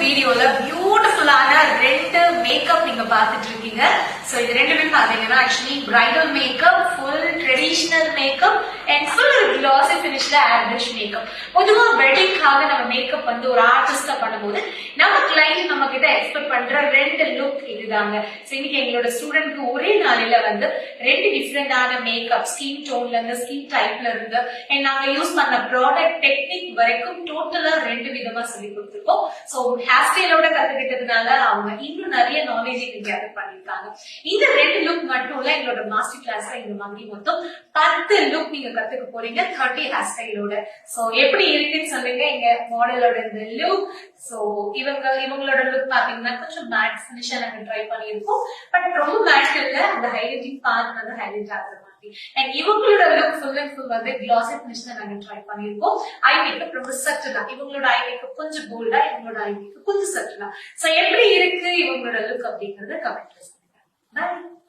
வீடியோல பியூட்டிஃபுல்லான ரெண்டு மேக்கப் நீங்க பாத்துட்டு இருக்கீங்க. சோ இது ரெண்டுமே பாத்தீங்கன்னா actually bridal makeup, full traditional makeup and full classy பினிஷ்ல ஏர்பிரஷ் மேக்கப். பொதுவா வெட்டிங்காக நம்ம மேக்கப் வந்து ஒரு ஆர்டிஸ்டா பண்ணும்போது நம்ம கிளைண்ட் நம்ம கிட்ட எக்ஸ்பெக்ட் பண்ற ரெண்டு லுக் இதுதாங்க. சோ இன்னைக்கு எங்களோட ஸ்டூடெண்ட்க்கு ஒரே நாளில வந்து ரெண்டு டிஃப்ரெண்டான மேக்கப், ஸ்கின் டோன்ல இருந்து, ஸ்கின் டைப்ல இருந்து அண்ட் நாங்க யூஸ் பண்ண ப்ராடக்ட் டெக்னிக் வரைக்கும் டோட்டலா ரெண்டு விதமா சொல்லி கொடுத்துருக்கோம். சோ ஹேர் ஸ்டைலோட கத்துக்கிட்டதுனால அவங்க இன்னும் நிறைய நாலேஜ் கேதர் பண்ணிருக்காங்க. இந்த ரெண்டு லுக் மட்டும் இல்ல, எங்களோட மாஸ்டர் கிளாஸ்ல இந்த மாதிரி மொத்தம் 10 லுக் நீங்க கத்துக்க போறீங்க 30 ஹேர் ஸ்டைலோட. சோ எப்படி இருக்குன்னு சொல்லுங்க எங்க மாடலோட இந்த லுக். சோ இவங்களோட லுக் பாத்தீங்கன்னா கொஞ்சம் மேட் ஃபினிஷா நாங்க ட்ரை பண்ணிருக்கோம். பட் ரொம்ப மேட் இல்ல, அந்த ஹைலைட்டிங் பார்ட் வந்து ஹைலைட் ஆகுற மாதிரி. அண்ட் இவங்களோட லுக் ஃபுல் அண்ட் ஃபுல் வந்து கிளாசி ஃபினிஷ்ல நாங்க ட்ரை பண்ணிருக்கோம். ஐ மேக்கப் ரொம்ப சட்டிலா, இவங்களோட ஐ மேக்கப் கொஞ்சம் போல்டா, இவங்களோட ஐ மேக்கப் கொஞ்சம் சட்டிலா. சோ எப்படி இருக்கு இவங்களோட லுக் அப்படிங்கறத கமெண்ட்ல சொல்லுங்க. Bye.